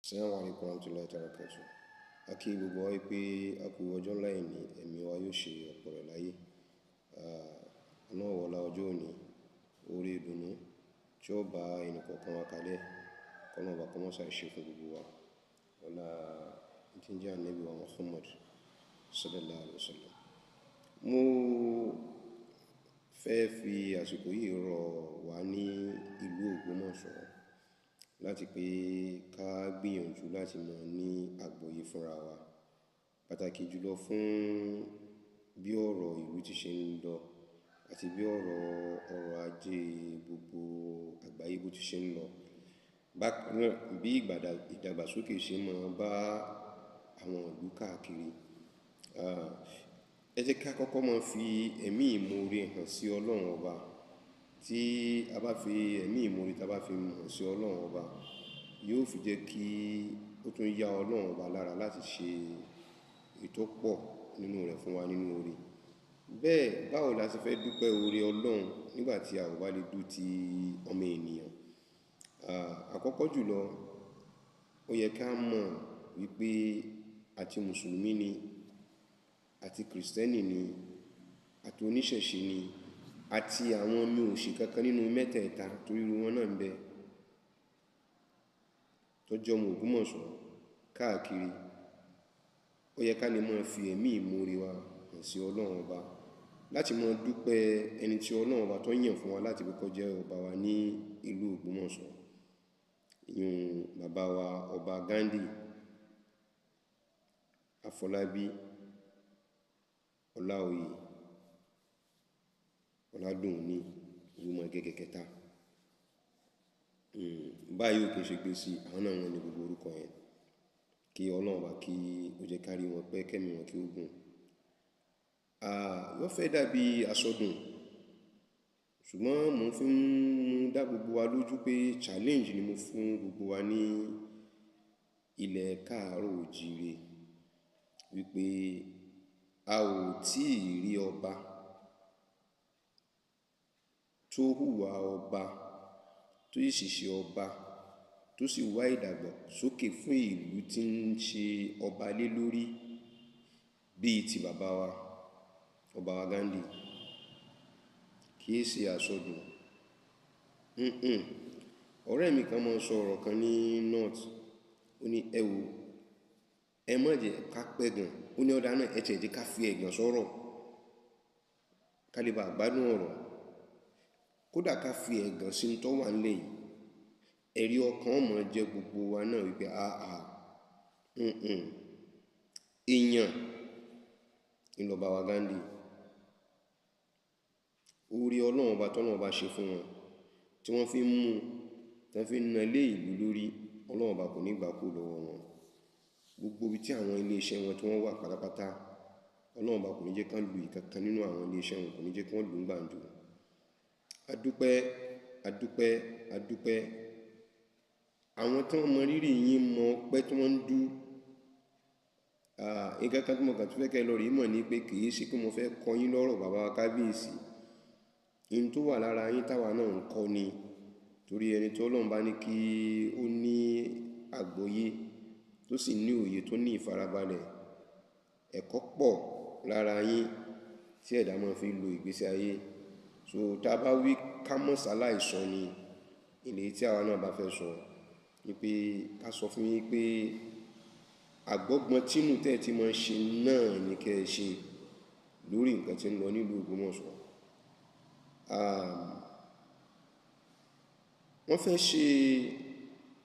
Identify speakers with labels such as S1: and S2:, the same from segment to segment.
S1: Assalamu alaikum warahmatullahi wabarakatuh. A kí gbogbo wa pé a kú ọjọ́ ńlá ìní, ẹ̀mí wa yóò ṣe ọ̀pọ̀ rẹ̀ láyé. Ọlọ́run wọlá ọjọ́ òní, orí ìdùnnú tí ó bá ẹnì kọ̀ọ̀kan wa kalẹ̀, kọ́nà ọba kó mọ́sà ṣe fún gbogbo wa. Ọlá tí ń jẹ́ Ànábì wa Muhammad sallallahu alaihi wasallam. Mo fẹ́ fi àsìkò yìí rọ̀ wá ní ìlú Ògbómọ̀ṣọ́ láti pé ká gbìyànjú láti mọ̀ ní àgbọ́yé fúnra wa, pàtàkì jùlọ fún bí ọ̀rọ̀ ìlú ti ṣe ń lọ àti bí ọ̀rọ̀ ajé gbogbo àgbáyé bó ti ṣe ń lọ. Bákan náà, bí ìdàgbàsókè ṣe máa bá àwọn ìlú káàkiri. Ẹ jẹ́ ká kọ́kọ́ máa fi ẹ̀mí ìmoore hàn sí Ọlọ́run ọba. Tí a bá fi ẹ̀mí ìmoore tá bá fi hàn sí Ọlọ́run ọba, yóò fi jẹ́ kí ó tún yá Ọlọ́run ọba lára láti ṣe ètò pọ̀ nínú rẹ̀ fún wa nínú oore. Bẹ́ẹ̀ báwo la ṣe fẹ́ dúpẹ́ oore Ọlọ́run nígbà tí a ò bá lè dú ti ọmọ ènìyàn? Àkọ́kọ́ jùlọ, ó yẹ ká mọ̀ wípé àti mùsùlùmí ni, àti kìrìsìtẹ́nì ni, àti oníṣẹ̀ṣe ni, àti àwọn mi ò ṣe kankan nínú mẹ́tẹ̀ẹ̀ta torí irú wọn náà ń bẹ tó jẹ́ ọmọ Ògbómọ̀ṣọ́ káàkiri. Ó yẹ ká lè máa fi ẹ̀mí ìmoore wa hàn sí Ọlọ́run ọba láti máa dúpẹ́ ẹni tí Ọlọ́run ọba tó yàn fún wa láti fi kó jẹ́ ọba wa ní ìlú Ògbómọ̀ṣọ́. Bàbá wa ọba Ghandhi, Afolabi, Olaoye, Ọládùnní, Orumagege kẹta. Báyìí ò kí ń ṣe pé sí àwọn náà wọn ní gbogbo orúkọ yẹn. Kí Ọlọ́run ọba kí ó jẹ́ ká rí wọn pẹ́, kẹ́mi wọn kí ó gùn. Wọ́n fẹ́ dàbí àsọdùn, ṣùgbọ́n mo fi ń dá gbogbo wa lójú pé challenge ni mo fún gbogbo wa ní ilẹ̀ káàárọ̀ oòjíire wípé a ò tíì rí ọba tó hùwà ọba, tó sì ṣe ọba, tó sì wá ìdàgbàsókè fún ìlú tí ń ṣe ọba lé lórí bíi ti bàbá wa ọba wa Ghandhi. Kìí ṣe àsọdùn. Ọ̀rẹ́ mi kan máa ń sọ ọ̀rọ̀ kan ní north. Ó ní ẹ wò, ẹ má jẹ́ ká pẹ̀gàn. Ó ní ọ̀dà náà ẹ tiẹ̀ jẹ́ ká fi ẹ̀gàn sọ̀rọ̀ ká lè bá gbádùn ọ̀rọ̀. Kódà ká fi ẹ̀gàn sí ní tó wà nílẹ̀ yìí, ẹ̀rí ọkàn ọmọ jẹ́ gbogbo wa náà wípé èèyàn ìlọ́ba wa Ghandhi. Oore Ọlọ́run ọba tọ́lọ́run ọba ṣe fún wọn tí wọ́n fi ń mú, tí wọ́n fi ń na lé ìlú lórí, Ọlọ́run ọba kò ní gbà kú lọ́wọ́ wọn. Gbogbo ibi tí àwọn ilé-iṣẹ́ wọn tí wọ́n wà pátápátá, Ọlọ́run ọba kò ní jẹ́ ká lu ìkankan nínú àwọn ilé-iṣẹ́ wọn, kò ní jẹ́ kí wọ́n lù ú gbàǹjo. Adúpẹ́, adúpẹ́, adúpẹ́. Àwọn tí wọ́n mọ rírì yín mọ ọpẹ́ tí wọ́n ń dú. Nǹkan kan tí mo kàn tún fẹ́ kẹ́ lọ rí mọ̀ ní pé kì í ṣe pé mo fẹ́ kọ yín lọ́rọ̀ bàbá wa kábíyèsí. Ihun tó wà lára yín táwa náà ń kọ́ ni, torí ẹni tí Ọlọ́run bá ní kí ó ní àgbọ́yé tó sì ní òye tó ní ìfarabalẹ̀, ẹ̀kọ́ pọ̀ lára yín tí ẹ̀dá máa fi lo ìgbésí ayé. So tá a bá wí ká mọ̀ sáláì sọ ni ilé tí àwa náà bá fẹ́ sọ ni pé ká sọ fún yín pé àgbọ́gbọ́n tínú tẹ́ ti máa ń ṣe náà ni kẹ́ ẹ ṣe lórí nǹkan tí ń lọ nílùú Ògbómọ̀ṣọ́. Wọ́n fẹ́ ṣe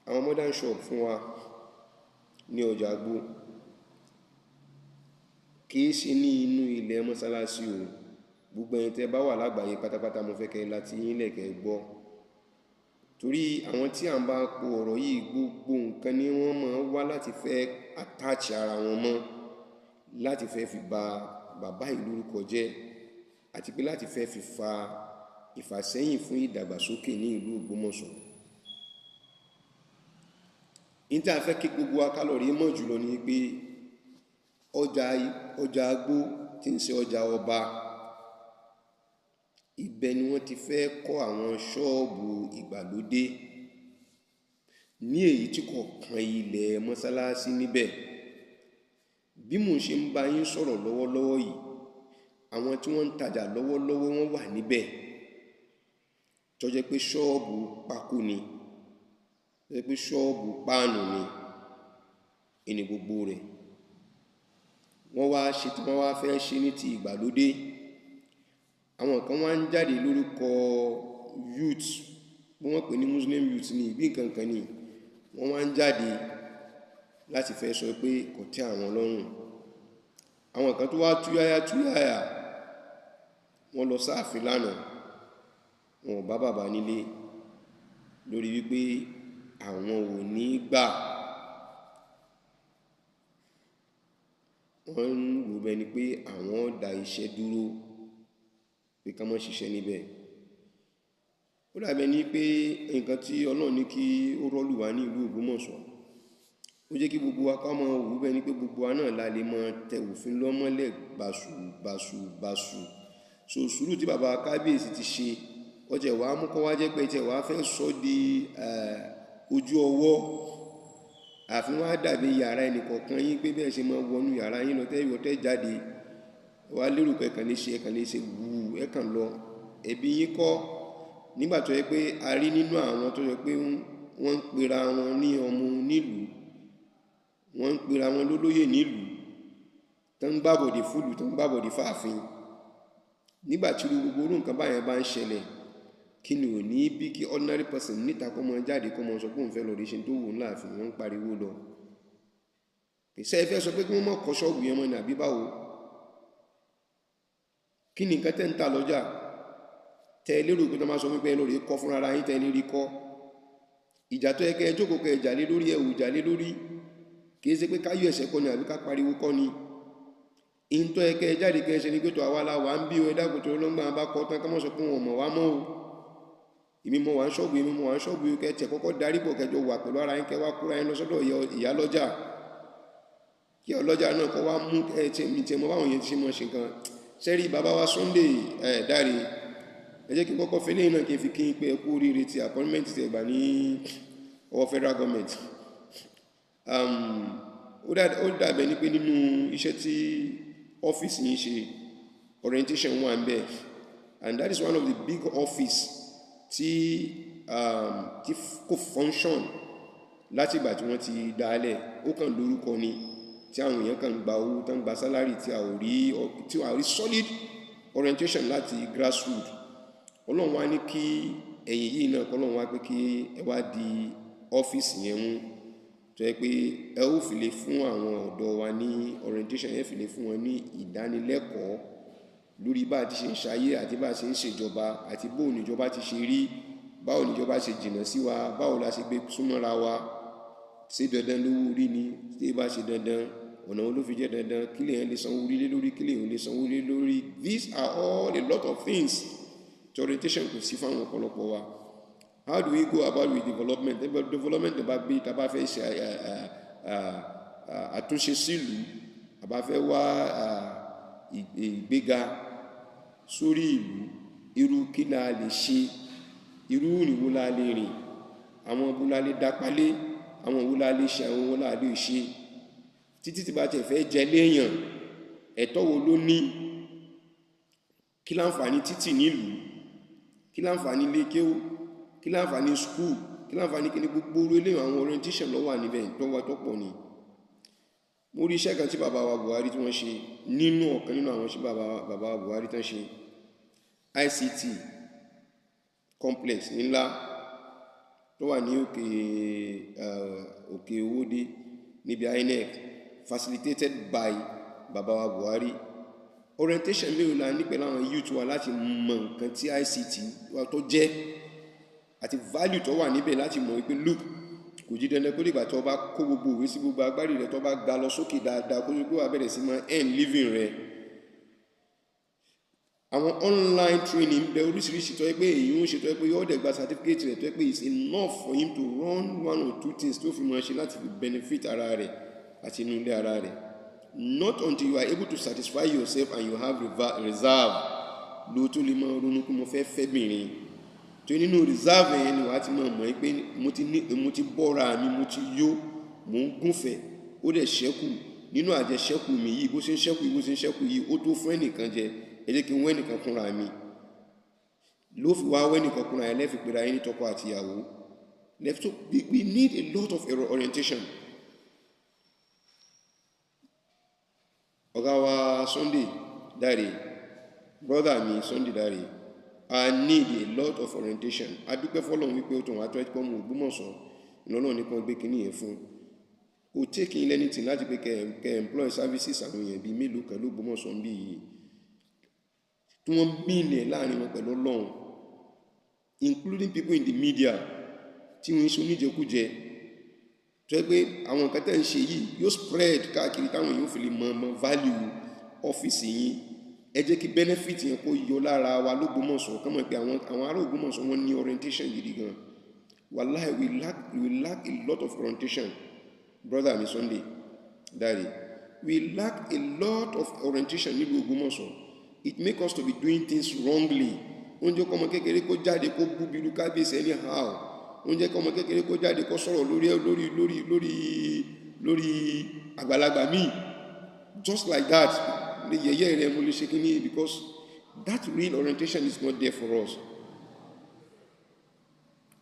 S1: àwọn modern shop fún wa ní ọjà Àgbò. Kì í ṣe ní inú ilẹ̀ mọ́sálásí o. Gbogbo ẹ̀yin tẹ́ bá wà lágbàáyé pátápátá mo fẹ́ kẹ́ láti yín lẹ̀kẹ́ gbọ́. Torí àwọn tí à ń bá po ọ̀rọ̀ yìí, gbogbo nǹkan ni wọ́n máa ń wá láti fẹ́ attach ara wọn mọ́, láti fẹ́ fi ba bàbá ìlú orúkọ jẹ́, àti pé láti fẹ́ fi fa ìfàsẹ́yìn fún ìdàgbàsókè ní ìlú Ògbómọ̀ṣọ́. Ní tí a fẹ́ kí gbogbo akálọ̀rí mọ̀ jùlọ ni pé ọjà Àgbò tí ń ṣe ọjà ọba, ibẹ̀ ni wọ́n ti fẹ́ kọ́ àwọn ṣọ́ọ̀bù ìgbàlódé ní èyí tí kò kan ilẹ̀ mọ́sálásí níbẹ̀. Bí mo ṣe ń bá yín sọ̀rọ̀ lọ́wọ́lọ́wọ́ yìí, àwọn tí wọ́n ń tajà lọ́wọ́lọ́wọ́ wọ́n wà níbẹ̀ tó jẹ́ pé ṣọ́ọ̀bù pákó ni, tó jẹ́ pé ṣọ́ọ̀bù páànù ni, ẹni gbogbo rẹ̀. Wọ́n wá ṣe tí wọ́n wá fẹ́ ṣe ní ti ìgbàlódé. Àwọn kan wá ń jáde lórúkọ youth, bí wọ́n pè ní Muslim youth ní ìbí nǹkan kan ni, wọ́n wá ń jáde láti fẹ́ sọ pé kò tẹ́ àwọn lọ́rùn. Àwọn kan tó wá túyáyá wọ́n lọ sáàfin lánàá, wọn ò bá bàbá nílé lórí wípé àwọn ò ní gbà. Wọ́n ń wò bẹ́ẹ̀ ni pé àwọn dá iṣẹ́ dúró, pé ká má ṣiṣẹ́ níbẹ̀. Ó dàbẹ̀ ní pé nǹkan tí Ọlọ́run ní kí ó rọ́lù wá ní ìlú Ògbómọ̀ṣọ́, ó jẹ́ kí gbogbo wa ká máa wò bẹ́ẹ̀ ni pé gbogbo wa náà la lè máa tẹ òfin lọ́mọ́lẹ̀ báṣu. So sùúrù tí bàbá kábíyèsí ti ṣe, ọjẹ́ wàá mú kọ́ wá jẹ́ pé tẹ̀ wàá fẹ́ sọ di ojú ọwọ́. Àfi wá dàbí yàrá ẹnì kọ̀ọ̀kan yín pé bẹ́ẹ̀ ṣe máa wọnú yàrá yín lọ tẹ́ ìwọ tẹ́ jáde, wá lérò pé ẹ̀kan lè ṣe wù ẹ̀kan lọ. Ẹbí yín kọ́, nígbà tó yẹ pé a rí nínú àwọn tó yẹ pé wọ́n ń pera wọn ní ọmọ nílùú, wọ́n ń pera wọn lólóyè nílùú, tó ń gbàbọ̀dé fúlù, tó ń gbàbọ̀dé fáàfin. Nígbà tí gbogbo orú nǹkan báyẹn bá ń ṣẹlẹ̀, kí ni ò ní bí kí ordinary person níta kọ́ mọ jáde kọ́ mọ sọ pé òun fẹ́ lọ rí ṣe tó wù ú láàfin, wọ́n ń pariwo lọ. Ìṣe ẹ fẹ́ sọ pé kí wọ́n mọ̀ kọ́ ṣọ́ọ̀bù yẹn mọ́ ní àbí báwo? Kí ni nǹkan tẹ́ ń ta lọ́jà? Tẹ́ ẹ lérò pé tó máa sọ wípé ẹ lórí kọ́ fúnra ara yín, tẹ́ ẹ lérí kọ́. Ìjà tó yẹ kẹ́ ẹ jókòó kẹ́ ẹ jà lé lórí, ẹ ò jà lé lórí. Kì í ṣe pé ká yọ ẹ̀ṣẹ̀ kọ́ ni àbí ká pariwo kọ́ ni. Ìntọ́ ẹ kẹ́ ẹ jáde kẹ́ ẹ ṣe ni pé tó àwa la wà ń bí o, ẹ dákun tó lọ́gbà bá kọ́ tán ká mọ̀ sọ pé wọn mọ̀ wá mọ́ o. Èmi mọ̀ wá ń ṣọ́ọ̀bù kẹ́ ẹ tẹ̀ kọ́kọ́ darí pọ̀ kẹjọ wà pẹ̀lú ara yín, kẹ́ wá kúra yín lọ sọ́dọ̀ ìyá lọ́jà. Kí ọlọ́jà náà kọ́ wá mú ẹ tẹ̀ mọ́ báwọn yẹn ti ṣe mọ́ ṣe nǹkan. Sẹ́rí bàbá wa Sunday dáre, ẹ jẹ́ kí n kọ́kọ́ fẹ́lẹ́ náà kí n fi kí n pé ẹ kú oríire ti appointment tẹ̀ gbà ní ọwọ́ federal government. Ó dàbẹ̀ ní pé nínú iṣẹ́ tí ọ́fíìsì yìí ṣe, orientation wà ń bẹ̀, and that is one of the big office tí kò function láti ìgbà tí wọ́n ti dálẹ̀. Ó kàn lórúkọ ni, tí àwọn èèyàn kàn gba owó, tán gba salary tí a ò rí solid orientation láti grassroots. Ọlọ́run wá ní kí ẹ̀yìn yìí náà kọ́lọ́run wá pé kí ẹ wá di ọ́fíìsì yẹn mú, tó yẹ pé ẹ ó fi lè fún àwọn ọ̀dọ́ wa ní orientation, ẹ fi lè fún wọn ní ìdánilẹ́kọ̀ọ́ lórí bá ti ṣe ń ṣayé àti bá ṣe ń ṣèjọba àti bóò níjọba ti ṣe rí, báwo níjọba ṣe jìnnà sí wa, báwo la ṣe gbé súnmọ́ra wa, ṣé dandan lówó orí ni, ṣé bá ṣe dandan, ọ̀nà wo ló fi jẹ́ dandan, kí lèèyàn lè sanwó orí lé lórí, kí lèèyàn lè sanwó lé lórí. These are all a lot of things tí orientation kò sí fáwọn ọ̀pọ̀lọpọ̀ wa. How do we go about with development? Development bá gbé tá bá fẹ́ ṣe àtúnṣe sílùú, àbá fẹ́ wá ìgbéga sórí ìlú, irú kí la lè ṣe, irú ìrìnwó la lè rìn, àwọn ọbú la lè dápálé, àwọn òwú la lè ṣe, àwọn òwú la lè ṣe. Títí tí bá tẹ̀ fẹ́ jẹ léèyàn, ẹ̀tọ́ wo ló ní? Kí láǹfààní títì nílùú? Kí láǹfààní ilé kéwú? Kí láǹfààní skúù? Kí láǹfààní kí ní gbogbo orí ilé àwọn orientation ló wà níbẹ̀ tó wà tó pọ̀ ni. Mo rí iṣẹ́ kan tí bàbá wa Buhari tí wọ́n ṣe nínú ọ̀kan nínú àwọn iṣẹ́ bàbá wa Buhari tán ṣe, ICT complex ńlá tó wà ní òkè Owódé níbi INEC, facilitated by bàbá wa Buhari. Orientation mélòó la ní pẹ̀lú àwọn youth wa láti mọ nǹkan tí ICT wa tó jẹ́ àti value tó wà níbẹ̀, láti mọ̀ wípé look, kò jí dandan kó dìgbà tó bá kó gbogbo òwe sí gbogbo agbárí rẹ̀ tó bá ga lọ sókè dáadáa kó gbogbo abẹ́rẹ̀ sí máa earn living rẹ̀. Àwọn online training bẹ oríṣiríṣi tó yẹ pé èyí ń ṣe tó yẹ pé yóò dẹ̀ gba certificate rẹ̀ tó yẹ pé it's enough for him to run one or two things tó fi máa ṣe láti fi benefit ara rẹ̀ àti inú ilé ara rẹ̀. Not until you are able to satisfy yourself and you have reserve ló tó lè máa ronú pé mo fẹ́ fẹ́bìnrin, tó nínú reserve yẹn ni wàá ti mọ̀ pé mo ti bọ́ra mi mo ti yó mo ń gúnfẹ̀ ó dẹ̀ ṣẹ́kù nínú àjẹṣẹ́kù mi yìí bó ṣe ń ṣẹ́kù yìí ó tó fún ẹnìkan jẹ ẹ jẹ́ kí n wẹ́ nìkan kúnra mi ló fi wá wẹ́ nìkan kúnra ẹ lẹ́fi pera yín ní tọkọ àtìyàwó left. So we need a lot of orientation. Ọ̀gá wa Sunday Dare, brother mi Sunday Dare, I need a lot of orientation. A dúpẹ́ fọ́lọ́run wípé ó tún wá tọ́ ẹ̀kọ́ mú Ògbómọ̀ṣọ́ ìlọ́lọ́run nípa gbé kínní yẹn fún. Kò take in anything láti pé kẹ́ employ services àwọn èèyàn bíi mélòó kan l'Ógbómọ̀ṣọ́ ń bí yìí. Tí wọ́n mìíní láàrin wọn pẹ̀lú Ọlọ́run, including people in the media tí wọ́n ń ṣe oníjẹkújẹ tó yẹ pé àwọn nǹkan tẹ́ ń ṣe yìí yóò spread káàkiri táwọn èèyàn fi lè mọ value ọ́fíìsì yín. Ẹ jẹ́ kí benefit yẹn kó yọ lára wa l'Ógbómọ̀ṣọ́ kán mọ̀ pé àwọn ará Ògbómọ̀ṣọ́ wọ́n ní orientation gidi gan. Wallahi we lack a lot of orientation, brother mi Sunday Dare. We lack a lot of orientation nílùú Ògbómọ̀ṣọ́. It make us to be doing things wrongly. Oúnjẹ kọ́mọ kékeré kó jáde kó bú bílú kábíyèsí anyhow. Oúnjẹ kọ́mọ kékeré kó jáde kó sọ̀rọ̀ lórí àgbàlagbà míì. Just like that. The yẹ̀yẹ́ rẹ̀ mo lè ṣe kíní because that real orientation is not there for us.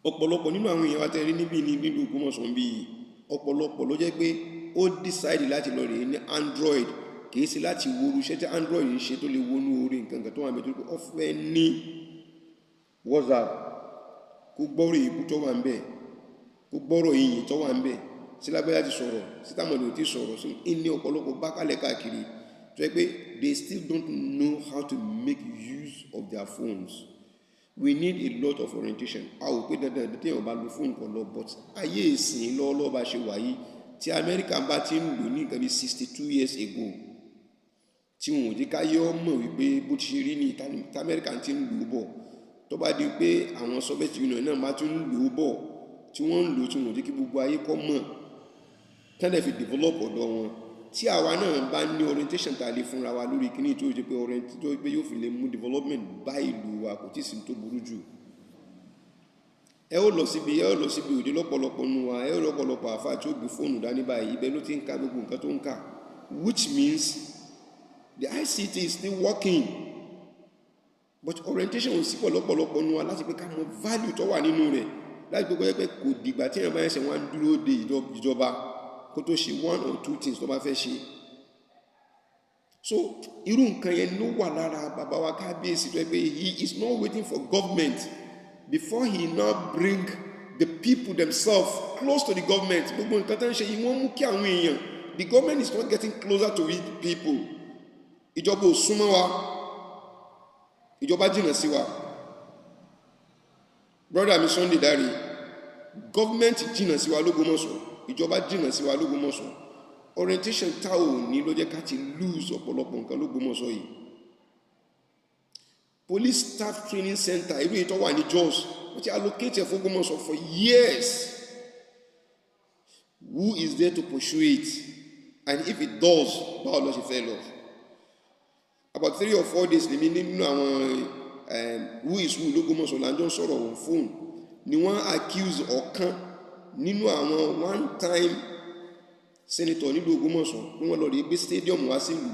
S1: Ọ̀pọ̀lọpọ̀ nínú àwọn èèyàn wa tẹ́ rí níbí nílùú Ògbómọ̀ṣọ́ ń bí ọ̀pọ̀lọpọ̀ ló jẹ́ pé ó decide láti lọ rèé ní Android kìí ṣe láti woru iṣẹ́ tí Android ń ṣe tó lè wọnú orí nǹkan kan tó wà mẹ́tò pé ó fẹ́ ní WhatsApp kó gbọ́rọ̀ ìbú tó wà ń bẹ̀ kó gbọ́rọ̀ ìyìn tó wà ń bẹ̀ sí lágbájá ti sọ̀rọ̀ sí támọ̀lù ti sọ̀rọ̀ sí ní ọ̀pọ̀lọpọ̀ bákálẹ̀ káàkiri tó yẹ pé they still don't know how to make use of their phones. We need a lot of orientation. A ò pé dandan téèyàn bá lo fóònù kan lọ but ayé ìsìn lọ́wọ́lọ́wọ́ bá ṣe wáyé tí Amẹ́ríkà bá ti ń lò ní nǹkan bí 62 years ago tí wọn ò jẹ́ ká yọ mọ̀ wípé bó ti ṣe rí ní Amẹ́ríkà ti ń lò bọ̀ tó bá di pé àwọn Soviet Union náà bá tún ń lò bọ̀ tí wọ́n ń lò tí wọn ò jẹ́ kí gbogbo ayé kọ́ mọ̀ tẹ́lẹ̀ fi develop ọ̀dọ̀ wọn tí àwa náà bá ní orientation tá a lè fúnra wa lórí kíní tó jẹ́ pé yóò fi lè mú development bá ìlú wa kò tí ì sí tó burú jù. ẹ ó lọ síbi òde lọ́pọ̀lọpọ̀ nu wa ẹ ó lọ́pọ̀lọpọ̀ àfa tí ó gbé fóònù dání báyìí ibẹ̀ ló ti ń ka gbogbo nǹkan tó ń kà which means the ICT is still working but orientation ò sí pọ̀ lọ́pọ̀lọpọ̀ nu wa láti pé ká mọ value tó wà nínú rẹ̀ láti pé pé kò dìgbà tí èèyàn bá ẹsẹ̀ wọn dúró de ìjọba kó tó ṣe 1 or 2 things tó bá fẹ́ ṣe. So irú nǹkan yẹn ló wà lára bàbá wa kábíyèsí tó yẹ pé he is not waiting for government before he now bring the people themselves close to the government. Gbogbo nǹkan tó ń ṣe yìí wọ́n mú kí àwọn èèyàn the government is not getting closer to the people. Ìjọba ò súnmọ́ wa ìjọba jìnnà sí wa. Brother mi Sunday Dare, government jìnnà sí wa l'Ógbómọ̀ṣọ́ ìjọba jìnnà sí wa l'Ógbómọ̀ṣọ́. Orientation tá ò ní ló jẹ́ ká ti lose ọ̀pọ̀lọpọ̀ nǹkan l'Ógbómọ̀ṣọ́ yìí. Police staff training center irú ètò wà ní Jos wọ́n ti allocate fún Ògbómọ̀ṣọ́ for years. Who is there to pursue it? And if it does, báwo ló ṣe fẹ́ lọ? About 3 or 4 days lèmi nínú àwọn who is who l'Ógbómọ̀ṣọ́ là ń jọ sọ̀rọ̀ on phone ni wọ́n accuse ọ̀kan nínú àwọn one time senator nílùú Ògbómọ̀ṣọ́ pé wọ́n lọ rí gbé stadium wá sílùú.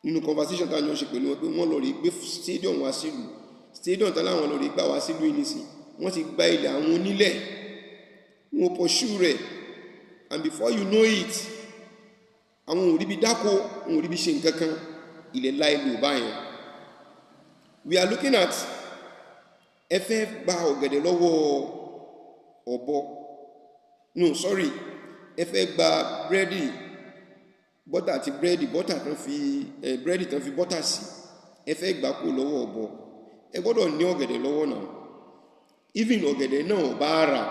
S1: Nínú conversation tá a jọ ṣe pẹ̀lú wọn pé wọ́n lọ rí gbé stadium wá sílùú. Stadium tá láwọn lọ rí gbà wá sílùú yìí nísìn wọ́n ti gba ilẹ̀ àwọn onílẹ̀ wọn pursue rẹ̀ and before you know it àwọn ò rí bí dáko wọn ò rí bí ṣe nǹkan kan ilẹ̀ láì lò báyẹn. We are looking at ẹ fẹ́ gba ọ̀gẹ̀dẹ̀ lọ́wọ́ ọ̀bọ no sorry ẹ fẹ́ gba búrẹ́dì bọ́tà àti bọ́tà tán fi búrẹ́dì tán fi bọ́tà sí ẹ fẹ́ gbà kó lọ́wọ́ ọ̀bọ ẹ gbọ́dọ̀ ní ọ̀gẹ̀dẹ̀ lọ́wọ́ náà even ọ̀gẹ̀dẹ̀ náà bá rà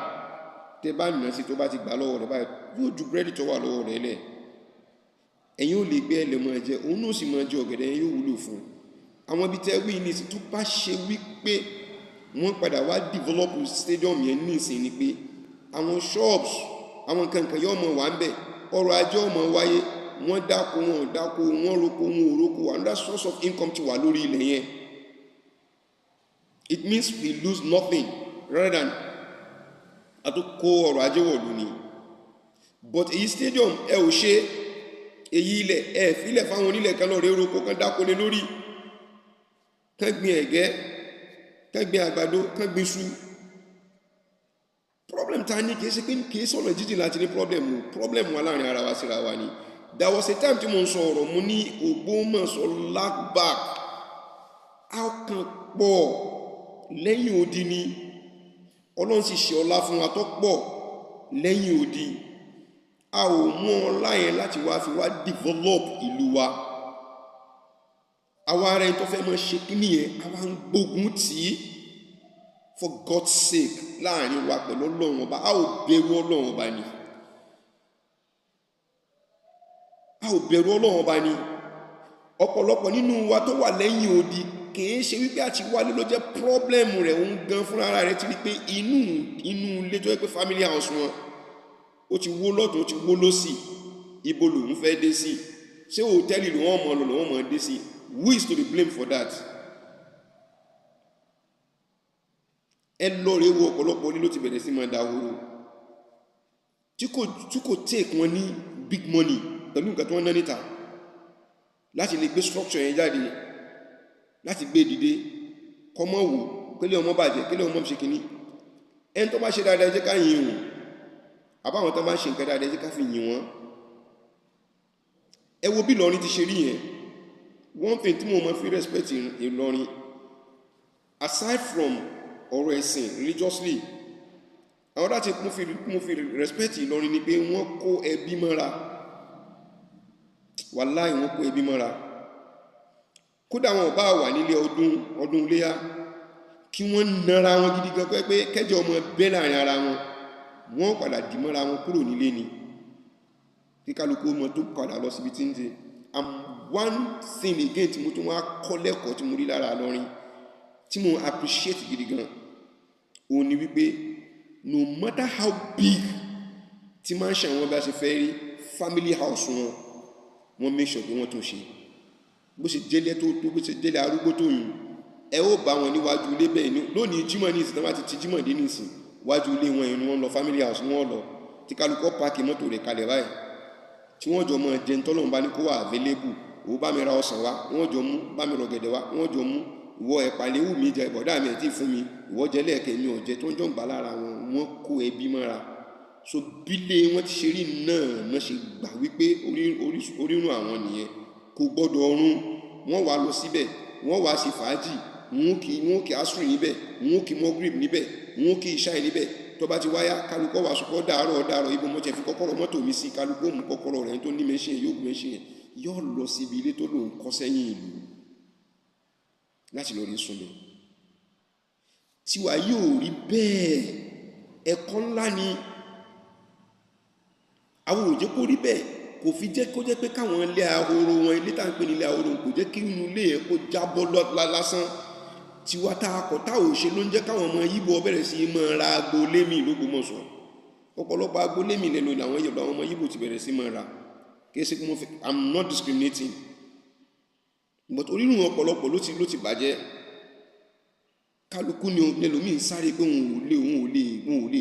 S1: tẹ bá nìyàn sí tó bá ti gbà lọ́wọ́ rẹ̀ báyìí yóò ju búrẹ́dì tó wà lọ́wọ́ rẹ̀ lẹ̀ ẹ̀yin ò lè gbé ẹlẹ́mọ̀ ẹ̀jẹ̀ òun náà sì máa jẹ ọ̀gẹ̀dẹ̀ yẹn yóò wúlò fún àwọn ibi tẹ́ wí ní ìsìn tó bá ṣe wípé wọ́n padà wá develop stadium yẹn ní ìsìn ni pé àwọn shops àwọn kankan yóò mọ̀ wá ń bẹ̀ ọrọ̀ ajé ọmọ wáyé wọ́n dáko wọn ò dáko wọ́n roko wọn ò roko another source of income ti wà lórí ilẹ̀ yẹn It means we lose nothing rather than àtúkò ọrọ̀ ajé wọ̀lú ni. But èyí stadium ẹ ò ṣe èyí ilẹ̀ ẹ fílẹ̀ fáwọn onílẹ̀ kan lọ rẹ̀ roko kan dákólé lórí, kán gbin ẹ̀gẹ́, kán gbin àgbàdo, kán gbin iṣu. Problem ta ní kìí ṣe pé kìí sọ̀nà jíjìn láti ní problem wà láàrin ara wa síra wa ni. There was a time tí mo ń sọ ọ̀rọ̀ mo ní Ògbómọ̀ṣọ́ lack back. A kàn pọ̀ lẹ́yìn odi ni. Ọlọ́run sì ṣe ọlá fún wa tó pọ̀ lẹ́yìn odi. A ò mú ọlá yẹn láti wá fi wá develop ìlú wa. Àwa ara ẹni tó fẹ́ mọ́ ṣe kíní yẹn, àwa ń gbógun tì í for God's sake láàrin wa pẹ̀lú Ọlọ́run ọba. A ò bẹ̀rù Ọlọ́run ọba ni. A ò bẹ̀rù Ọlọ́run ọba ni. Ọ̀pọ̀lọpọ̀ nínú wa tó wà lẹ́yìn odi kìí ṣe wípé àti wálé ló jẹ́ pọ́blẹ́mù rẹ̀ òun gan fúnra ara rẹ̀ ti rí pé inú ilé tó yẹ pé family house wọn ó ti wó lọ́tún ó ti wó lósì, ibo lòun fẹ́ dé sí, ṣé hòtẹ́ẹ̀lì lòun mọ̀ lọ lòun mọ̀ dé sí. Who is to be blamed for that? Ẹ lọ rẹ̀ wo ọ̀pọ̀lọpọ̀ ilé ló ti bẹ̀rẹ̀ sí máa dahoro tí kò take wọn ní big money pẹ̀lú nǹkan tí wọ́n ná níta láti lè gbé structure yẹn jáde, láti gbé dìde kọmọ wò kílé ọmọ bàjẹ́ kílé ọmọ ṣe kìíní. Ẹni tó bá ṣe dáadáa jẹ́ ká yìn wọ́n, àbáwọn tó bá ṣe nǹkan dáadáa jẹ́ ká fi yìn wọ́n. Ẹ wo bí Ìlọrin ti ṣe rí yẹn. One thing tí mo mọ̀ fi respect Ìlọrin, aside from ọ̀rọ̀ ẹ̀sìn religiously, àwọn láti mú fi respect Ìlọrin ni pé wọ́n kó ẹbí mọ́ra. Wàláhì wọ́n kó ẹbí mọ́ra. Kódà wọn bá wà nílé ọdún léyá kí wọ́n nara wọn gidi gan pé kẹjọ ọmọ bẹ́ láàrin ara wọn, wọ́n padà dì mọ́ra wọn kúrò nílé ni kí kálukú ọmọ tó padà lọ síbi tí ń ṣe. And one thing again tí mo tún wá kọ́ lẹ́kọ̀ọ́ tí mo rí lára Ìlọrin tí mo appreciate gidi gan òun ni wípé no matter how big tí máa ń ṣe àwọn bá ṣe fẹ́ rí family house wọ́n make sure pé wọ́n tún ṣe bó ṣe jẹ́lẹ̀ tó bó ṣe jẹ́lẹ̀ arúgbó tó yìí. Ẹ ó bá wọn níwájú ilé bẹ́ẹ̀ ni lónìí Jímọ̀ ní ìsìn náà ti ti Jímọ̀ dé ní ìsìn wájú ilé wọn inú wọn lọ family house wọn lọ tí kálukọ́ páàkì mọ́tò rẹ̀ kalẹ̀ báyìí tí wọ́n jọ mọ́ jẹun tọ́lọ́run bá ní kó wà available. Ó bá mi ra ọsàn wá wọ́n jọ mú, bá mi rọ gẹ̀dẹ̀ wá wọ́n jọ mú, ìwọ ẹ̀pà léwu mi jẹ bọ̀dá mi ẹ̀ tí fún mi, ìwọ jẹ lẹ́ẹ̀kẹ́ mi ò jẹ, tó ń jọ ń gbà lára wọn. Wọ́n kó ẹbí mọ́ra. So bílé wọn ti ṣe rí náà ṣe gbà wípé orírun àwọn nìyẹn kò gbọ́dọ̀ ọrún. Wọ́n wá lọ síbẹ̀, wọ́n wá sí fàájì, wọ́n kí asùn níbẹ̀, wọ́n kí mọ́gírìb níbẹ̀, wọ́n kí ìṣáì níbẹ̀. Tó bá ti wáyá kálukọ́ wà sùpọ̀ dàárọ̀ ibo mo tẹ̀ fi kọ́kọ́rọ́ mọ́tò mi sí, kálukọ́ mú kọ́kọ́rọ́ rẹ̀ tó ní mẹ́ṣìn yóò gbé mẹ́ṣìn yóò lọ síbi ilé tó lòun kọ́ sẹ́yìn ìlú láti lọ rí súnlẹ̀. Tiwa yóò rí bẹ́ẹ̀, ẹ̀kọ́ ńlá ni. Àwọn òjò kó rí bẹ́ẹ̀ kò fi jẹ́ kó jẹ́ pé káwọn ilé ahoro wọn, ilé tá ń pè ní ilé ahoro kò jẹ́ kí inú ilé ẹ̀ kó jábọ́ lásán. Tiwa tá a kọ̀ tá ò ṣe ló ń jẹ́ káwọn ọmọ Yíbò bẹ̀rẹ̀ sí máa ra agboolé mi l'Ógbómọ̀ṣọ́. Ọ̀pọ̀lọpọ̀ agboolé mi lẹ́nu làwọn ọmọ Yíbò ti bẹ̀rẹ̀ sí máa ra. Kìí mo fi I'm not discriminating, but orírun ọ̀pọ̀lọpọ̀ ló ti bàjẹ́. Kálukú ni ẹlòmíì sáré pé òun ò lè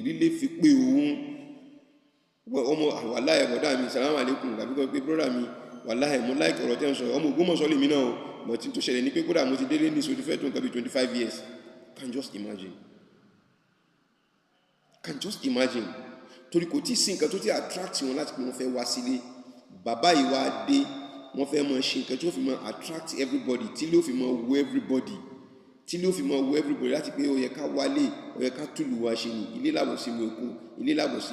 S1: rílé fi pé òun. Ọmọ wàláhì bọ̀dá mi salamu alaikum tàbí kọ́ pé brọ́dà mi wàláhì mo láìkì ọ̀rọ̀ tẹ́ ń sọ ọmọ Ògbómọ̀ṣọ́ lèmi náà o, but tí tó ṣẹlẹ̀ ní pé kódà mo ti délé ní ìṣòdí fẹ́ tó nǹkan bí 25 years. Can just imagine. Torí kò tí sí nǹkan tó ti attract wọn láti pé wọ́n fẹ́ wá sílé. Bàbá yìí wá dé, wọ́n fẹ́ mọ ṣe nǹkan tí ó fi mọ attract everybody, tí ló fi mọ wo everybody láti pé ó yẹ ká wálé, ó yẹ ká túlù wá ṣe ní ilé làbọ̀ sí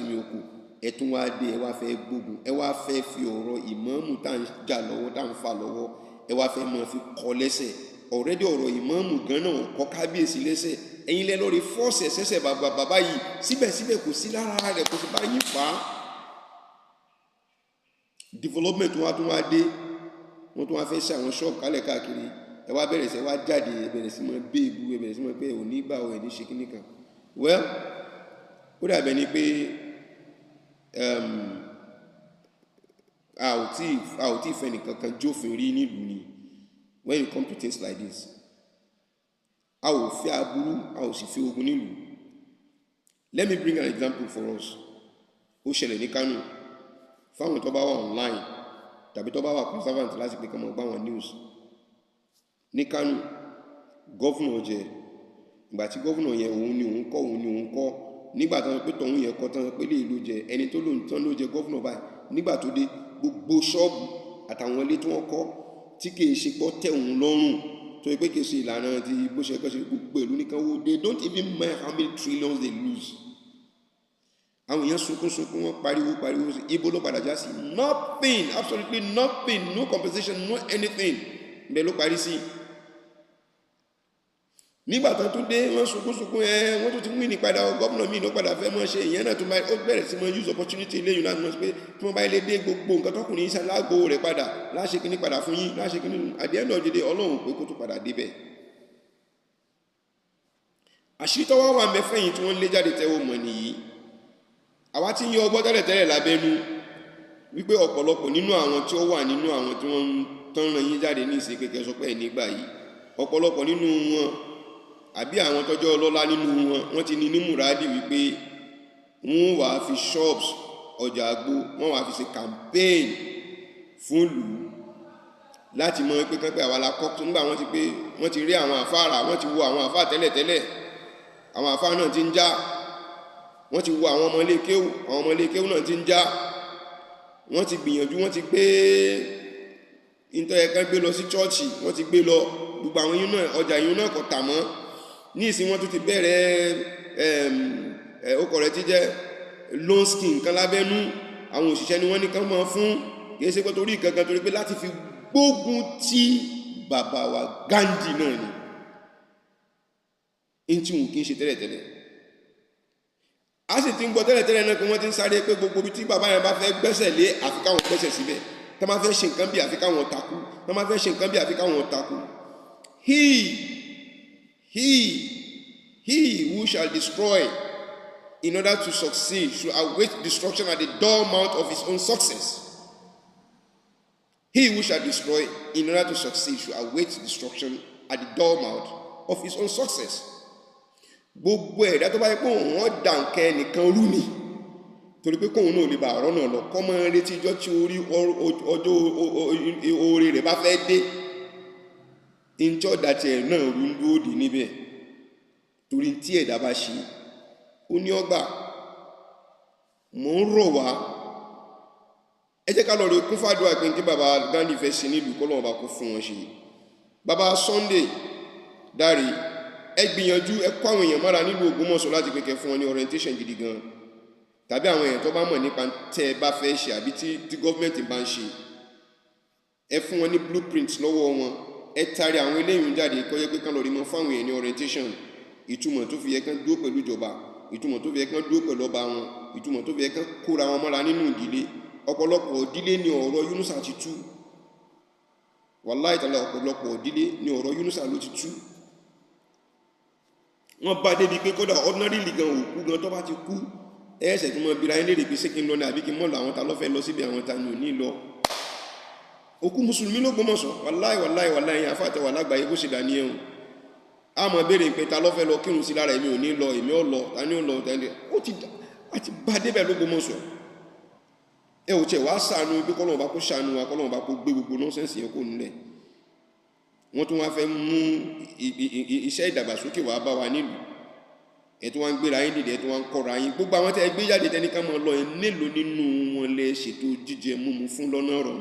S1: mi oko. Ẹ̀tún wá dé, ẹ wá fẹ́ gbógun, ẹ wá fẹ́ fi ọ̀rọ̀ ìmáàmù tá ń jà lọ́wọ́ tá ń fà lọ́wọ́, ẹ wá fẹ́ mọ fi kọ́ lẹ́sẹ̀. Already ọ̀rọ̀ ìmáàmù gan náà kọ́ kábíyèsí lẹ́sẹ̀. Ẹ̀yin lẹ lórí fọ́ọ̀sì ẹ̀sẹ̀sẹ̀ bàbá yìí síbẹ̀síbẹ̀ kò sí lára rẹ̀ kò sì bá yín fà á. Development wá tún wá dé, wọ́n tún wá fẹ́ ṣe àwọn ṣọ́ọ̀bù kálẹ̀ káàkiri. Ẹ wá bẹ̀rẹ̀ sí wá jáde, ẹ bẹ̀rẹ̀ sí mọ́ béèbù, ẹ bẹ̀rẹ̀ sí mọ́ pé òní gbà ọ̀ ẹ̀ ní ṣe kíní kan. Well, ó dàbẹ̀ ni pé a ò tí fẹ́ nìkan kan jófin rí nílùú ni when you come to things like this. a ò fẹ́ aburú, a ò sì fẹ́ ogun nílùú. Let me bring an example for us. Ó ṣẹlẹ̀ ní Kano fáwọn tó bá wà online tàbí tó bá wà conservative láti pé kọmọ gbá wọn news. Ní Kano gọ́fúnà jẹ, ìgbà tí gọ́fúnà yẹn òun ni òun kọ́ nígbà tó pé tọ̀hún yẹn kọ́ tán pé lè ló jẹ ẹni tó lóun ló jẹ gọ́fúnà báyìí nígbà tó dé gbogbo ṣọ́ọ̀bù àtàwọn ilé tí wọ́n kọ́ tí kìí ṣe pọ́ tẹ̀ òun lọ́rùn tó pé kìí ṣe ìlànà ti bó ṣe kọ́ ṣe gbogbo ìlú nìkan wo they don't even mind how many trillions they lose. Àwọn èèyàn sunkún wọn pariwo sí ibo ló padà já sí nothing, absolutely nothing, no compensation, no anything bẹ́ẹ̀ ló parí sí. Nígbà tán tún dé wọ́n sunkún wọ́n tún ti mú ìnípadà gọ́ọ̀nà míì ló padà fẹ́ mọ́ ṣe ìyẹn náà tó ó bẹ̀rẹ̀ sí mọ́ use opportunity lẹ́yìn láti mọ́ sí pé tí wọ́n bá ilé dé gbogbo nǹkan tọkùnrin iṣẹ́ lágbo rẹ̀ padà láṣẹ kìíní padà fún yín láṣẹ kìíní at the end of the day Ọlọ́run pé kó tó padà débẹ̀. Àṣírí tọ́wọ́ wà mẹ́fẹ̀yìn tí wọ́n lé jáde tẹ́wọ́ mọ̀ nìyí. Àwa tí ń yọ ọgbọ́n tẹ́lẹ̀ lábẹ́nú wípé ọ̀pọ̀lọpọ̀ nínú àwọn tí ó wà nínú àwọn tí wọ́n tán ràn yín jáde ní ìsìn kékeré sọ pé nígbà yìí ọ̀pọ̀lọpọ̀ nínú wọn àbí àwọn tọ́jọ́ ọlọ́lá nínú wọn ti ní múradì wípé wọ́n wà fi shops ọjà àgbo wọ́n wà fi ṣe campaign fún ìlú láti mọ̀ pé kán pé àwa la kọ́ nígbà wọ́n ti rí àwọn àfáàrà wọ́n ti wo àwọn àfáà tẹ́lẹ̀ àwọn àfáà náà ti ń já wọ́n ti wo àwọn ọmọ ilé kéwú náà ti ń já wọ́n ti gbìyànjú wọ́n ti gbé ìtọ́ẹ̀kan gbé lọ sí chọ́ọ̀chì wọ́n ti gbé lọ gbogbo àwọn yìí náà ọjà yìí náà kò tà mọ́ ní ìsìn wọ́n tún ti bẹ̀rẹ̀ okọ̀ rẹ̀ ti jẹ́ loan scheme kan lábẹ́nú àwọn òṣìṣẹ́ ni wọ́n ní kán mọ́ fún kìí ṣe pé torí ìkankan torí pé láti fi gbógun tí bàbá wa Ghandhi náà ni in tí wọn kìí ṣe tẹ́lẹ̀tẹ́lẹ̀ a sì ti ń gbọ́ tẹ́lẹ̀tẹ́lẹ̀ náà pé wọ́n ti ń sáré pé gbogbo bí tí bàbá yẹn bá fẹ́ gbẹ́sẹ̀ lé àfi káwọn gbẹ́sẹ̀ síbẹ̀ tá máa fẹ́ ṣe nǹkan bí àfi káwọn takú tá máa fẹ́ ṣe nǹkan bí àfi káwọn takú. He who shall destroy in order to succeed should await destruction at the door mouth of his own success. He who shall destroy in order to succeed should await destruction at the door mouth of his own success. Gbogbo ẹ̀dá tó bá yẹ pé wọ́n dà nǹkan ẹnìkan rú ni torí pé kóun náà lè bá ọ̀rọ̀ náà lọ kọ́ máa ń retí ìjọ tí ọjọ́ oore rẹ̀ bá fẹ́ dé ìjọ dàtí ẹ̀ náà rú lóòdì níbẹ̀ torí tí ẹ̀dá bá ṣe ó ní ọgbà mò ń rọ̀ wá ẹ jẹ́ ká lọ rí kún fàdúrà pé tí bàbá Ghandhi fẹ́ ṣe nílùú kọ́ lọ́wọ́ bá kó fún wọn ṣe. Bàbá Sunday Dáre ẹ gbìyànjú ẹ kọ́ àwọn èèyàn mọ́ra nílùú Ògbómọ̀ṣọ́ láti pé kẹ́ fún wọn ní orientation gidi gan tàbí àwọn èèyàn tó bá mọ̀ nípa tẹ́ ẹ bá fẹ́ ṣe àbí tí gọ́ọ̀mẹ̀ntì bá ń ṣe ẹ fún wọn ní blueprint lọ́wọ́ wọn ẹ tari àwọn eléyìí jáde kọ́ yẹ pé kán lọ rí mọ́ fáwọn èèyàn ní orientation ìtumọ̀ tó fi yẹ kán dúró pẹ̀lú ìjọba ìtumọ̀ tó fi yẹ kán dúró pẹ̀lú ọba wọn ìtumọ̀ tó fi yẹ kán kóra wọn mọ́ra nínú ìdílé. Ọ̀pọ̀lọpọ̀ ìdílé ni ọ̀rọ̀ Yunusa ti tú wàláhì tàlá ọ̀pọ̀lọpọ̀ ìdílé ni ọ̀rọ̀ Yunusa ló ti tú. Wọ́n bá débi pé kódà ordinary gan òkú gan tó bá ti kú ẹ̀ẹ́sẹ̀ tó mọ́ bíra ilé rẹ̀ pé ṣé kí n lọ ní àbí kí n mọ́ lọ àwọn ta lọ́fẹ́ lọ síbi àwọn ta ní òní lọ. Òkú mùsùlùmí ló Ògbómọ̀ṣọ́ wàláhì àfàtẹ̀wà lágbàáyé bó ṣe dà ní ẹ̀hùn a mọ̀ béèrè pé ta lọ́fẹ́ lọ kírun sí lára èmi ò ní lọ èmi ò lọ ta ní ò lọ ó ti bá débẹ̀ l'Ógbómọ̀ṣọ́. Ẹ ò tẹ̀ wá ṣàánú pé kọ́lọ́run bá kó ṣàánú wa kọ́lọ́run bá kó gbé gbogbo nọ́sẹ̀nsì yẹn kó nílẹ̀. Wọ́n tún wá fẹ́ mú iṣẹ́ ìdàgbàsókè wá bá wa nílùú ẹ̀ tó wá ń gbéra yín dìde ẹ̀ tó wá ń kọ́ra yín gbogbo àwọn tẹ́ gbé jáde tẹ́ ní ká máa lọ ẹ̀ mélòó nínú wọn lẹ ṣètò jíjẹ múmu fún lọ́nà ọ̀rọ̀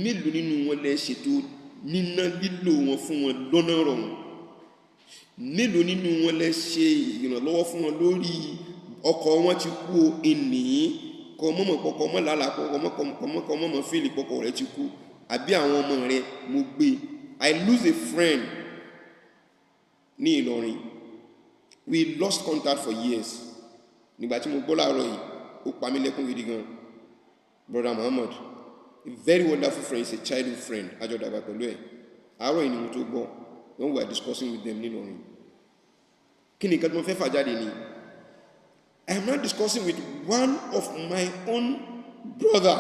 S1: mélòó nínú wọn lẹ ṣètò níná lílò wọn fún wọn lọ́nà ọ̀rọ̀ mélòó nínú wọn lẹ ṣe ìrànlọ́wọ́ fún wọn lórí ọkọ̀ wọn ti kú ènìyàn kọ mọ́mọ́ pọkọ mọ́ lálàpọ̀ ọmọkọ mọ́mọ́ fíìlì pọkọ rẹ ti kú àbí àwọn ọmọ rẹ mo gbé. I lose a friend ní Ìlọrin we lost contact for years nígbà tí mo gbọ́ láàárọ̀ yìí ó pa mí lẹ́kún gidi gan. Brother Muhammad, a very wonderful friend, is a childhood friend ajọ́dàgbà pẹ̀lú ẹ̀ àárọ̀ yìí ni mo tó gbọ́ when we were discussing with them ní Ìlọrin. Kí ni nǹkan tí mo fẹ́ fà jáde ni I am not discussing with one of my own brother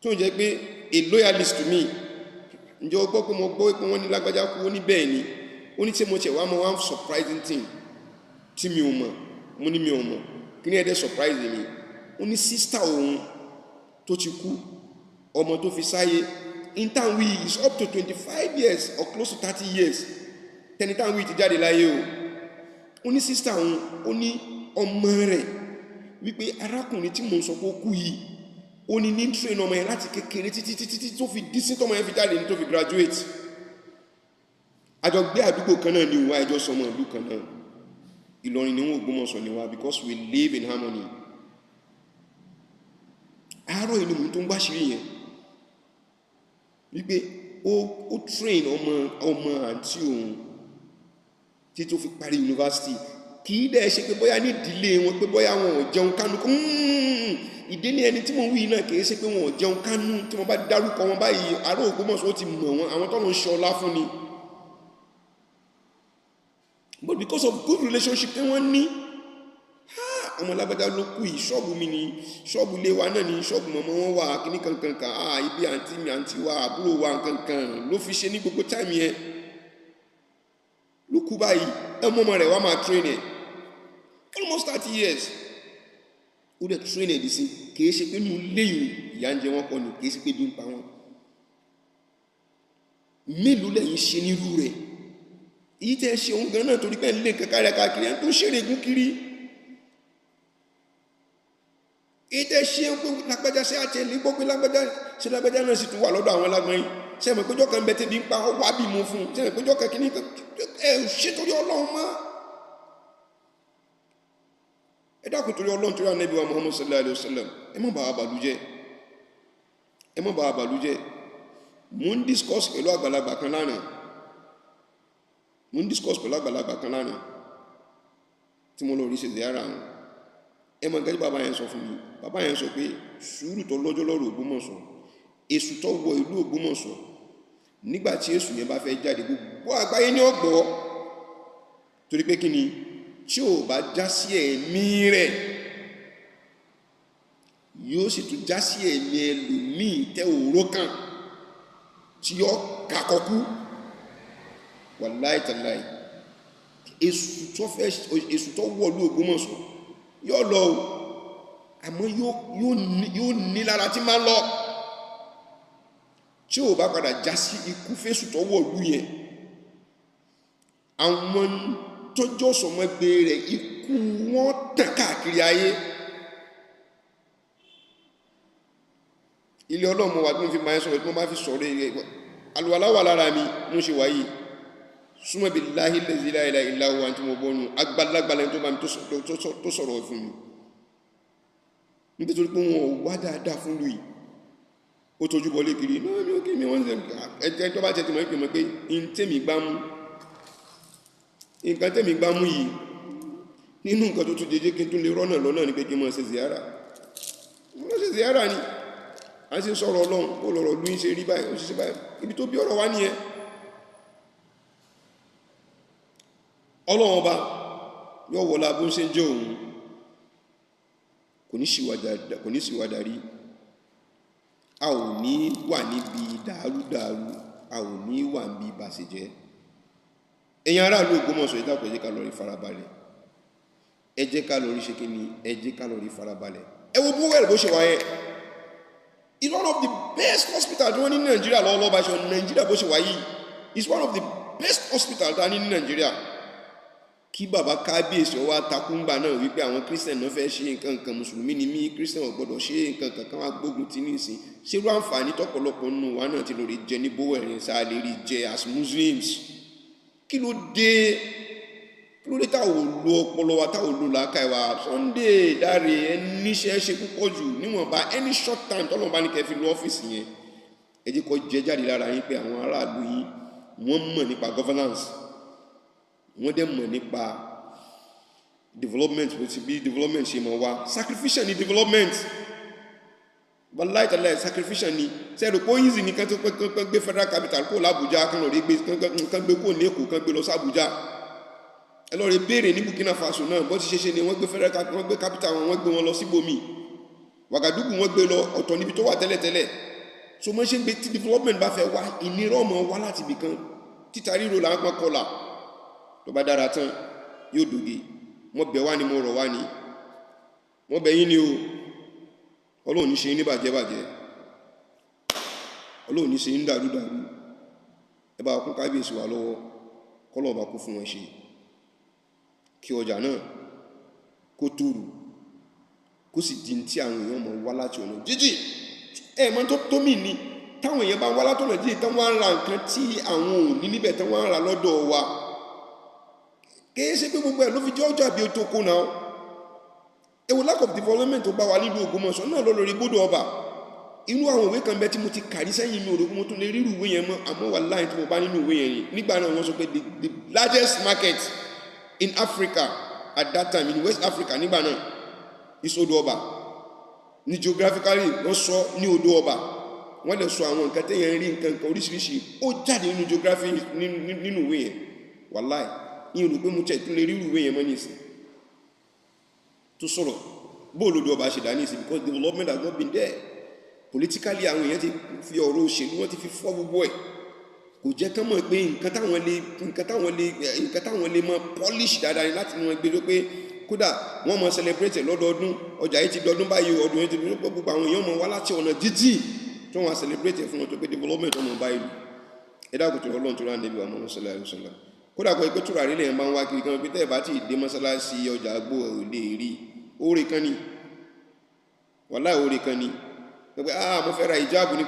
S1: tó ń jẹ́ pé a loyalist to me ǹjẹ́ o gbọ́ pé mo gbọ́ pé wọ́n ní lágbájá kú ó ní bẹ́ẹ̀ ni ó ní tí mo tẹ̀ wá mọ́ wá surprising thing tí mi ò mọ̀ mo ní mi ò mọ̀ kí ni ẹ̀dẹ́ surprise mi ó ní sister òun tó ti kú ọmọ tó fi sáyé in town we is up to 25 years or close to 30 years tẹni town we ti jáde láyé o ó ní sister òun ó ní ọmọ rẹ̀ wípé arákùnrin tí mo ń sọ pé ó kú yìí ó ní train ọmọ yẹn láti kékeré títí tó fi dísí tọmọ yẹn fi jáde ní tó fi graduate àjọ gbé àdúgbò kan náà ní ìwà ẹjọ́ sọmọ ìlú kan náà Ìlọrin ni wọn Ògbómọ̀ṣọ́ ni wa because we live in harmony àárọ̀ inú mi tó ń gbáṣírí yẹn wípé ó train ọmọ àǹtí òun tí tó fi parí university kì í dẹ̀ ṣe pé bóyá ní ìdílé wọn pé bóyá wọn ò jẹun kánú ìdílé ẹni tí mo wí náà kì í ṣe pé wọn ò jẹun kánú tí wọ́n bá dárúkọ wọn báyìí àárọ̀ Ògbómọ̀ṣọ́ ó ti mọ̀ wọn àwọn tó ń ṣe ọlá fún ni but because of good relationship tí wọ́n ní ọmọ lágbàdá ló kú yìí ṣọ́ọ̀bù mi ni ṣọ́ọ̀bù ilé wa náà ni ṣọ́ọ̀bù mọ̀mọ́ wọn wà kíní kankankan ibi àǹtí mi àǹtí wa àbúrò wa kankan ló fi ṣe ní gbogbo táìmì yẹn ló kú báyìí ọmọ rẹ̀ wá máa train ẹ̀ almost 30 years ó dẹ̀ train ẹ̀ dì sí kìí ṣe pé nínú léyìn ìyà ń jẹ wọn kọ́ ni kìí ṣe pé bí ń pa wọn mélòó lẹ́yìn ṣe nírú rẹ̀ èyí tẹ́ ṣe òun gan náà torí pé ń lé kankan rẹ̀ káàkiri ẹ̀ tó ṣeré gún kiri ìtẹ́ ṣe ń pé lágbájá sí àti ẹ̀lẹ́ gbọ́ pé lágbájá náà sì tún wà lọ́dọ̀ àwọn lágbọ́n yìí sẹ́mọ̀ péjọ́ kan bẹ́ẹ̀ tẹ́bí ń pa wá bí mú fún sẹ́mọ̀ péjọ́ kan kí ní ṣe torí Ọlọ́run mọ́ ẹ dákun torí Ọlọ́run torí Ànábì wa Muhammad sallallahu alaihi wasallam ẹ má bàa bàlújẹ́ mo ń discuss pẹ̀lú àgbàlagbà kan lánàá tí mo lọ rí ṣe ziyara wọn ẹ mọ̀ gẹ́gẹ́ bàbá yẹn sọ fún mi bàbá yẹn sọ pé sùúrù tó lọ́jọ́ lọ́rọ̀ Ògbómọ̀ṣọ́ èṣù tó wọ ìlú Ògbómọ̀ṣọ́ nígbàtí èṣù yẹn bá fẹ́ jáde gbogbo àgbáyé ní ọgbọ́ torí pé kí ni tí ò bá já sí ẹ̀mí rẹ̀ yóò sì tún já sí ẹ̀mí ẹlòmíì tẹ́ òró kan tí yọ kàkọ́kú wàláì tàláì èṣù tó wọ ìlú Ògbómọ̀ṣọ́ yóò lọ o àmọ́ yóò ní lára tí máa lọ tí ò bá padà já sí ikú fésù tó wọ̀lú yẹn àwọn tọ́jọ́ sọmọgbé rẹ̀ ikú wọn tàn káàkiri ayé ilé ọlọ́mọ wà tí wọ́n fi máa ń sọ̀rọ̀ tí wọ́n bá fi sọ̀rọ̀ rẹ̀ alùwàláwà lára mi mú ṣe wáyé súnmọ́ bí láhí lẹ́sí láìlá ìláwọ̀ àti mo bọ́nu agbálágbàlẹ̀ tó bá mi tó sọ̀rọ̀ fún mi nítorí pé wọn ò wá dáadáa fún lùí ó tójú bọ́ lékiri náà ní òkè mi wọ́n ẹjẹ́ tó bá jẹ́ ti mọ̀ ìpè mọ̀ pé nǹkan tẹ́mi gbámú yìí nínú nǹkan tó tún jẹjẹ́ kí n tún lè rọ́nà lọ́nà ní pé kí mọ̀ ṣe ziyara ni a sì sọ̀rọ̀ Ọlọ́run ó lọ̀rọ̀ lú ṣe rí báyìí ó sì ṣe báyìí ibi tó bí ọ̀rọ̀ wá nìyẹn Ọlọ́run ọba yóò wọlá bó ń ṣe jẹ́ òun kò ní síwá darí a ò ní wà níbi dàrúdàrú a ò ní wà níbi ìbàṣẹ̀jẹ́ ẹ̀yin aráàlú Ògbómọ̀ṣọ́ ìdápọ̀ ẹ jẹ́ ká lọ rí farabalẹ̀ ẹ jẹ́ ká lọ rí ṣe kí ni ẹ jẹ́ ká lọ rí farabalẹ̀ ẹ wo bówẹ̀rẹ̀ bó ṣe wáyé is one of the best hospital tí wọ́n ní Nàìjíríà lọ́wọ́lọ́wọ́ bá ṣe Nàìjíríà bó ṣe wáyé is one of the best hospital tí wọ́n ní Nàìjíríà kí bàbá kábíyèsí ọwọ́ atakúngbà náà wípé àwọn Christian náà fẹ́ ṣe nǹkan mùsùlùmí ni mí Christian ò gbọ́dọ̀ ṣe nǹkan kankan wá gbógun ti ní ìsìn ṣerú àǹfààní tọ́pọ̀lọpọ̀ nínú wa náà ti lórí jẹ ní bówẹ̀rin sáà lè rí jẹ as Muslims kí ló dé táwọn lo ọpọlọ wa táwọn lo làákà ìwà Sunday dáre ẹníṣẹ́ ṣe púpọ̀ jù níwọ̀nba any short time tọ́lọ̀ bá ní kẹ́ fi lọ ọ́fíìsì yẹn ẹ jẹ́ kó jẹ jáde lára yín pé àwọn aráàlú yín wọ́n mọ̀ nípa governance wọ́n dẹ̀ mọ̀ nípa development bó ti bí development ṣe mọ̀ wá sacrificial ni development wallahi taala sacrificial ni sẹ́rù pé ó yìí ní kan tó gbé federal capital kó l'Abuja kan lọ rí kan gbé kó ní Èkó kan gbé lọ sí Abuja ẹ lọ rí béèrè ní Burkina Faso náà bó ti ṣe ni wọ́n gbé federal wọ́n gbé capital wọn gbé wọn lọ síbòmí Wagadugu wọ́n gbé lọ ọ̀tọ̀ níbi tó wà tẹ́lẹ̀tẹ́lẹ̀ so mo ṣe ń gbé tí development bá fẹ́ wá ìnira ọmọ wá láti ibì kan títa ríro là ń pọn kọlà tó bá dára tán yóò dòge mo bẹ̀ wá ni mo rọ̀ wá ni mo bẹ̀ yín ni o Ọlọ́run ní ṣe ní bàjẹ́ Ọlọ́run ní ṣe ní dàrúdàrú ẹ bá kún kábíyèsí wa lọ́wọ́ kọ́lọ̀ bá kú fún wọn ṣe kí ọjà náà kó tóòrù kó sì di tí àwọn èèyàn mọ̀ wá láti ọ̀nà jíjìn mọ́ tó mì ní táwọn èèyàn bá wá látọ̀nà jíjìn tán wá ń ra nǹkan tí àwọn ò ní níbẹ̀ tán wá ń ra lọ́dọ̀ wa kìí ṣe pé gbogbo ẹ̀ ló fi jẹ́ ọjà bí ó tó kó náà ewu lack of development tó bá wà nílùú Ògbómọ̀ṣọ́ náà lọ lórí gbódò ọba inú àwọn òwe kan bẹ tí mo ti kàrí sẹ́yìn mi ò rògbò mo tún lè rírù ìwé yẹn mọ́ àmọ́ wà láì tí mo bá nínú ìwé yẹn nígbà náà wọ́n sọ pé the largest market in Africa at that time in West Africa nígbà náà is odò ọba ní geographically wọ́n sọ ní odò ọba wọ́n lè sọ àwọn nǹkan tẹ́yẹn rí nǹkan oríṣiríṣi ó jáde nínú geography nínú ìwé yẹn wà láì ní rò pé mo tẹ̀ tún lè rírù ìwé yẹn mọ́ nísìn tó sọ̀rọ̀ bóòlù odò ọba ṣe dá nísìn because development has not been there politically àwọn èèyàn ti fi ọ̀rọ̀ òṣèlú wọ́n ti fi fọ́ gbogbo ẹ̀ kò jẹ́ kán mọ̀ pé nǹkan táwọn lè mọ̀ polish dáadáa ni láti mọ̀ gbé ló pé kódà wọ́n mọ̀ celebrate lọ́dọọdún ọjà yìí ti dọdún báyìí ọdún yìí ti dọdún pọ̀ gbogbo àwọn èèyàn mọ̀ wá láti ọ̀nà jíjìn tí wọ́n celebrate fún wọn tó pé development ọmọ báyìí ẹ̀dá kò tó lọ́n tó rán débi àwọn ọmọ sọlá ìrọsọlá kódà kọ́ pé túrà rílẹ̀ máa ń wá kiri kan pé tẹ́ ẹ̀ bá ti dé mọ́sálásí ọjà àgbò òde rí oore kan ni wàláhì oore kan ni pé mo fẹ́ ra ìjáàbù ní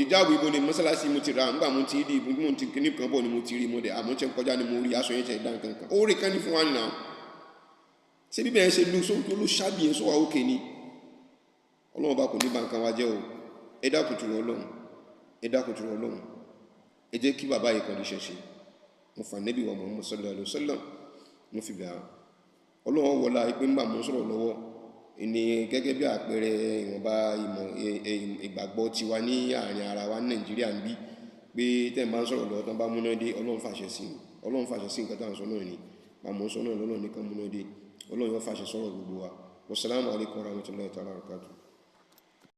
S1: ìjáàbù ibo ni mọ́sálásí mo ti ra nígbà mo ti rí ibo mo ti kíní kan bọ̀ ni mo ti rí mo dẹ̀ àmọ́ tẹ́ kọjá ni mo rí aṣọ yẹn tẹ̀ dá nǹkan kan oore kan ní fún wa nìyà ṣé bíbẹ̀ yẹn ṣe lu sóńtó ló ṣáàbì yẹn sọ́wọ́ òkè ni Ọlọ́run bá kò ní bàǹkan wa jẹ́ o ẹ dákun tó Ọlọ́run ẹ jẹ́ kí bàbá yìí kan ní ṣẹ̀ṣẹ̀ mo fà nẹ́bí wa Muhammad sallallahu alaihi wasallam mo fi bẹ̀ Ọlọ́run wọlá ìpín ń bà mọ́ sọ̀rọ̀ lọ́wọ́ ní gẹ́gẹ́ bí àpẹẹrẹ ìwọ̀nba ìgbàgbọ́ tiwa ní àárín ara wa ní Nàìjíríà ń bí pé tẹ́ máa ń sọ̀rọ̀ lọ́wọ́ tán bá múná dé Ọlọ́run fàṣẹ sí nǹkan tá à ń sọ náà ni àmọ́ sọ náà lọ́nà nìkan múná dé Ọlọ́run yóò fàṣẹ sọ̀rọ̀ gbogbo wa. Wassalamu alaikum warahmatullahi ta'ala wabarakatuh.